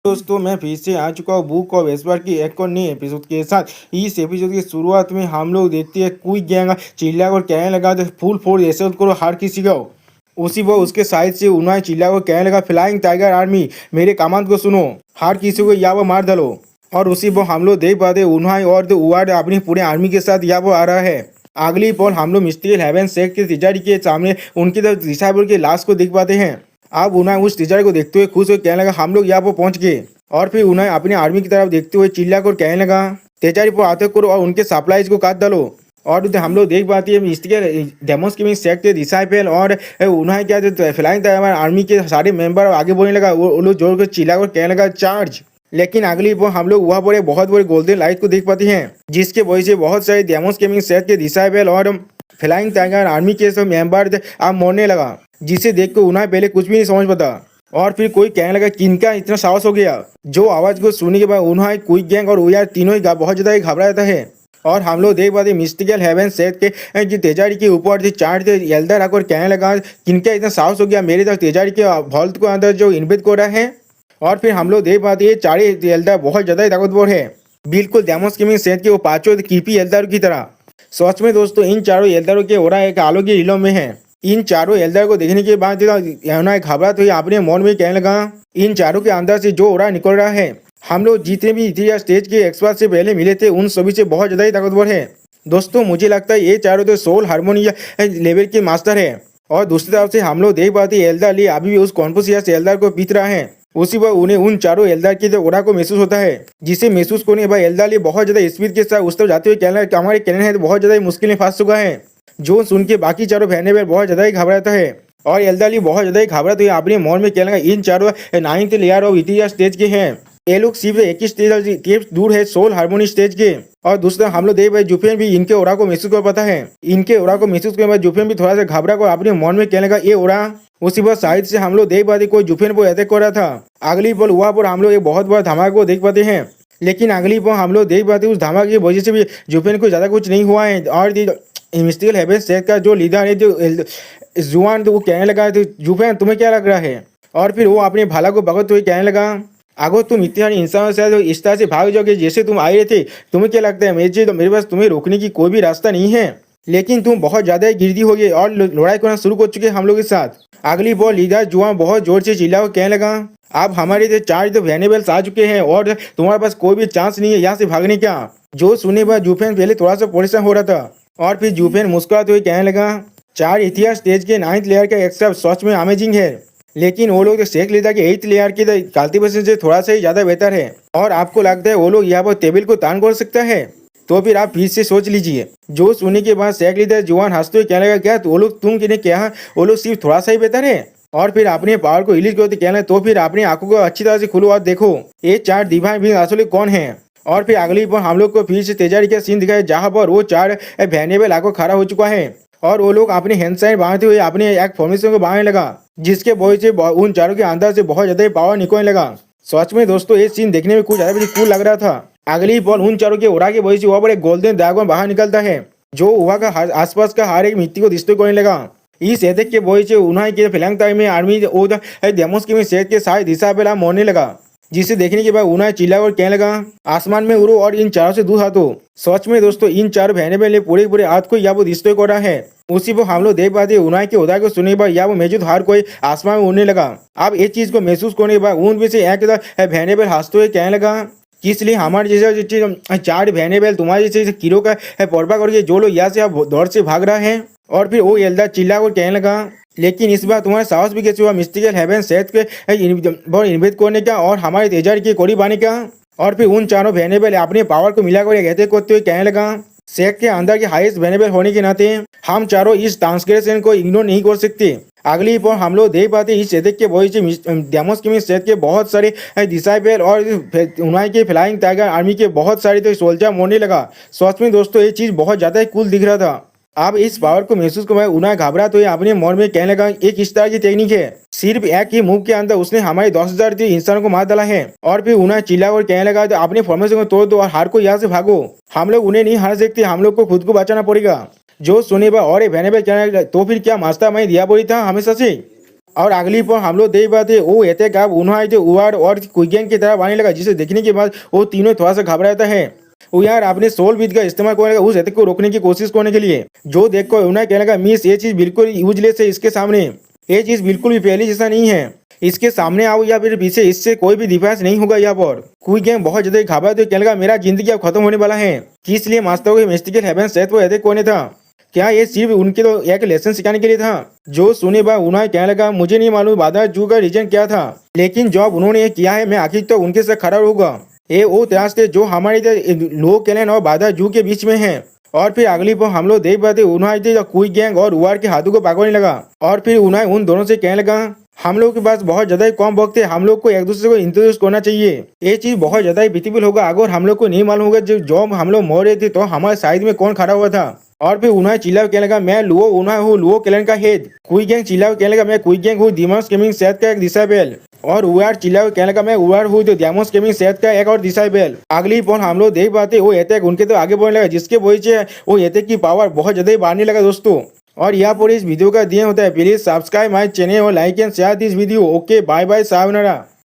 दोस्तों मैं फिर से आ चुका हूँ बुक ऑफ एस्पर की एक और नई एपिसोड के साथ। इस एपिसोड की शुरुआत में हम लोग देखते हैं क्विक गैंग चिल्ला और कहने लगा फुल फोर्स ऐसे करो हर किसी को। उसी वो उसके साइड से उन्होंने चिल्ला को कहने लगा फ्लाइंग टाइगर आर्मी मेरे कमांड को सुनो, हर किसी को यहाँ वो मार डालो। और उसी वो हम लोग देख पाते उन्होंने और उवाड अपनी पूरे आर्मी के साथ यहाँ वो आ रहा है। अगली पल हम लोग मिस्टिकल हेवन शेख के तिजारी के सामने उनकी डिसाइबल के लाश को देख पाते हैं। अब उन्हें उस टीचर को देखते हुए खुश हो कहने लगा हम लोग यहाँ पर पहुंच गए। और फिर उन्हें अपनी आर्मी की तरफ देखते हुए चिल्ला कर कहने लगा तेजारी पर आतंक करो और उनके सप्लाईज को काट डालो। और हम लोग देख पाते हैं इसके डेमोस की सेक्ट के डिसाइपल और उन्हें क्या फ्लाइंग था हमारे आर्मी के सारे मेंबर आगे बोलने लगा, वो लोग जोर कर चिल्ला कर कहने लगा चार्ज। लेकिन अगली वो हम लोग वहाँ पर बहुत बड़े गोल्डन लाइट को देख पाते हैं जिसके वजह से बहुत सारे डेमोस गेमिंग सेक्ट के डिसाइपल और फ्लाइंग टाइगर आर्मी के सब मेंबर अब मरने लगा, जिसे देख कर उन्हें पहले कुछ भी नहीं समझ पाता। और फिर कोई कहने लगा किनका इतना साहस हो गया, जो आवाज को सुनने के बाद उन्हें क्विक गैंग और उयार तीनों ही बहुत ज्यादा घबरा जाता है। और हम लोग देख पाते मिस्टिकल हेवन सेट के जो तेजारी के ऊपर चार एल्डर आकर कहने लगा किनका इतना साहस हो गया मेरे तक तेजारी के वॉल्ट को अंदर जो इन्वेट कर रहा है। और फिर हम लोग देख पाते ये चारे एल्डर बहुत ज्यादा ताकतवर है, बिल्कुल डेमोस गेमिंग सेट के वो पांचों कीपी एल्डर की तरह। सच में दोस्तों इन चारों एल्डरों के ओरा एक आलोक के इलों में है। इन चारों एल्डर को देखने के बाद घबरा तो अपने मन में कहने लगा इन चारों के अंदर से जो ओरा निकल रहा है हम लोग जितने भी इतिहास स्टेज के एक्सपर्ट से पहले मिले थे उन सभी से बहुत ज्यादा ही ताकतवर है। दोस्तों मुझे लगता है ये चारों तो सोल हारमोनिया लेवल के मास्टर है। और दूसरी तरफ से हम लोग देख पाते एल्डर ली अभी भी उस कॉन्फुसियस एल्डर को पीट रहा है। उसी पर उन्हें उन चारों एल्डर के जो ओरा को महसूस होता है, जिसे महसूस करने भाई एल्डर ली बहुत ज्यादा स्पीड के साथ उस तरफ जाते हुए कहना है हमारे कैनन है तो बहुत ज्यादा मुश्किल में फंस चुका है, जो सुन के बाकी चारों बहने पर बहुत ज्यादा ही घबराता है। और एल्डर ली बहुत ज्यादा ही घबराते हुए अपने मन में कहना इन चारों 9th लेयर ऑफ इतिहास स्टेज के हैं, ये लोग सिर्फ एक ही स्टेज दूर है सोल हारमोनी स्टेज के। और दूसरा हम लोग देख भाई जुफेन भी इनके ओरा को महसूस कर पाता है। इनके ओरा को महसूस करने बाद जुफेन भी थोड़ा सा घबरा कर अपने मन में कहने लगा ये ओरा। उसी पर साइड से हम लोग देख पाते कोई जुफेन पर अटैक कर रहा था। अगली पल वहाँ पर हम लोग एक बहुत बड़ा धमाका को देख पाते हैं। लेकिन अगली पल हम लोग देख पाते उस धमाके की वजह से भी जुफेन को ज्यादा कुछ नहीं हुआ है। और मिस्टिकल हेवन सेट का जो लीडर है जो जुआन तो वो कहने लगा तो जुफेन तुम्हें क्या लग रहा है। और फिर वो अपने भाला को भगत हुए कहने लगा अगर तुम इतने इंसान से तो इस तरह से भाग जाओगे जैसे तुम आए थे, तुम्हें क्या लगता है मेरे पास तुम्हें रोकने की कोई भी रास्ता नहीं है, लेकिन तुम बहुत ज्यादा गिरदी हो गए और लड़ाई करना शुरू कर चुके हम लोग के साथ। अगली बॉल लीडर जुआन बहुत जोर से चिल्ला को कहने लगा आप हमारे जो चार तो वेनेबल्स आ चुके हैं और तुम्हारे पास कोई भी चांस नहीं है यहाँ से भागने का। जो सुनने पर जुफेन पहले थोड़ा सा परेशान हो रहा था। और फिर जुफेन मुस्कुराते हुए कहने लगा चार इतिहास स्टेज के 9th लेयर का एक्स्ट्रा सच में अमेजिंग है, लेकिन वो लोग शेख लीडर के 8th लेयर की कल्टीवेशन से थोड़ा सा ही ज्यादा बेहतर है। और आपको लगता है वो लोग यहाँ पर टेबल को तान कर सकता है, तो फिर आप फिर से सोच लीजिए। जो सुनने के बाद शेख लीडर जुआन हंसते हुए कहने लगा क्या वो लोग तुम कहने क्या वो लोग सिर्फ थोड़ा सा ही बेहतर है। और फिर अपने पावर को रिलीज करते कहना तो फिर अपनी आंखों को अच्छी तरह से खुलो और देखो ये चार डिवाइन भी असली कौन है। और फिर अगली पर हम लोग को फिर से तेजारी का सीन दिखाया जहाँ पर वो चार वैनेबल आकर खड़ा हो चुका है और वो लोग अपने हैंड साइन बांधते हुए अपने एक फॉर्मेशन को बांधने लगा, जिसके वजह से उन चारों के अंदर से बहुत ज्यादा पावर निकलने लगा। सच में दोस्तों ये सीन देखने में कुछ ज्यादा कूल लग रहा था। अगली बॉल उन चारों के ओरा के वजह से वहाँ पर एक गोल्डन ड्रैगन बाहर निकलता है जो वहाँ का आसपास का हर एक मिट्टी को डिस्ट्रॉय करने लगा। इस एटैक के वजह से उन्हें के फिलंग टाइम में आर्मी डेमोस के सेट के सारे दिशा पे मरने लगा, जिसे देखने के बाद उन्हें चिल्ला और कहने लगा आसमान में उड़ो और इन चारों से दूर हटो। सच में दोस्तों इन चारों बहने ने पूरे हाथ को या वो डिस्ट्रॉय कर रहा है। उसी पर हम लोग देख पाते उन्हें के उदा को सुनने के बाद या वो मौजूद हर कोई आसमान में उड़ने लगा। अब इस चीज को महसूस करने के बाद उनमें से एक बहने पर हंसते हुए कहने लगा इसलिए हमारे जैसे चार बहने बैल तुम्हारे जैसे कीड़ों का परवा करके जो लोग यहाँ से दौड़ से भाग रहा है। और फिर वो एल्डर चिल्ला और कहने लगा लेकिन इस बार तुम्हारा साहस भी कैसे हुआ मिस्टिकल हेवन सेट के इन्वेस्ट करने का और हमारे तेजारी के करीब आने का। और फिर उन चारों वेनेबल अपने पावर को मिलाकर कहते करते हुए कहने लगा सेट के अंदर के हाईएस्ट वेनेबल होने के नाते हम चारों इस ट्रांसग्रेशन को इग्नोर नहीं कर सकते। अगली पर हम लोग देख पाते इस एटैक के वजह से डेमोस के सेट के बहुत सारे डिसाइपल और उन्हें के फ्लाइंग टाइगर आर्मी के बहुत सारे तो सोल्जर मरने लगा। सच में दोस्तों ये चीज बहुत ज्यादा ही कूल दिख रहा था। अब इस पावर को महसूस कर उन्हें घबरा तो अपने मन में कहने लगा एक इस तरह की टेक्निक है सिर्फ एक ही मूव के अंदर उसने हमारे 10,000 इंसानों को मार डाला है। और फिर उन्हें चिल्ला और कहने लगा तो अपने फॉर्मेशन को तोड़ दो और हार को यहाँ से भागो, हम लोग उन्हें नहीं हार सकते, हम लोग को खुद को बचाना पड़ेगा। जो सुने और वेनेबल कहने तो फिर क्या मास्टर मैं दिया बोली था हमेशा से। और अगली पर हम लोग देख पाते वो एते गाब उन्होंने थे उवार और कुइगेंग की तरफ आने लगा, जिसे देखने के बाद वो तीनों थोड़ा सा घबराता है। वो यार अपने सोल बीट का इस्तेमाल करने लगा उस एते को रोकने की कोशिश करने के लिए, जो देखकर उन्होंने कहने लगा मिस ये चीज बिल्कुल यूजलेस है, इसके सामने ये चीज बिल्कुल भी पहले जैसा नहीं है, इसके सामने आओ या फिर पीछे, इससे कोई भी डिफेंस नहीं होगा यहाँ पर। कुइगेंग बहुत ज्यादा घबरा तो कहने लगा मेरा जिंदगी अब खत्म होने वाला है, किस लिए मास्टर के मिस्टिकल हेवन सेट वो एते कोने था, क्या ये सिर्फ उनके तो एक लेसन सिखाने के लिए था। जो सुने बाद उन्होंने कहने लगा मुझे नहीं मालूम बाधा जू का रीजन क्या था, लेकिन जो अब उन्होंने ये किया है मैं आखिर तो उनके साथ खड़ा रहूंगा। ये वो त्यास थे जो हमारे लो कैलन और बाधा जू के बीच में है। और फिर अगली पर हम लोग देख पाते उन्होंने कुइगेंग और उवार के हाथों को पकड़ने लगा और फिर उन्होंने उन दोनों से कहने लगा हम लोग के पास बहुत ज्यादा ही कम वक्त है, हम लोग को एक दूसरे को इंट्रोड्यूस करना चाहिए, ये चीज बहुत ज्यादा ही विजिबल होगा अगर हम लोग को नहीं मालूम होगा जो हम लोग मर रहे थे तो हमारे साइड में कौन खड़ा हुआ था। और फिर उन्होंने चिल्ला कहने लगा मैं लुओ उन्होंने हूँ लुओ कैलन का हेड। कुइगेंग चिल्ला कहने लगा मैं कुइगेंग हूँ डीमंस गेमिंग सेट का एक डिसेबल। और उवार चिल्ला कहने लगा मैं उवार हूँ जो डीमंस गेमिंग सेट का एक और डिसेबल। अगली पॉइंट हम लोग देख पाते वो एतेक उनके तो आगे बढ़ने लगा, जिसके वजह से वो एतेक की पावर बहुत ज्यादा ही बढ़ने लगा दोस्तों। और यहाँ पर इस वीडियो का दिया होता है प्लीज सब्सक्राइब माय चैनल और like and share this video. Okay bye bye sayonara.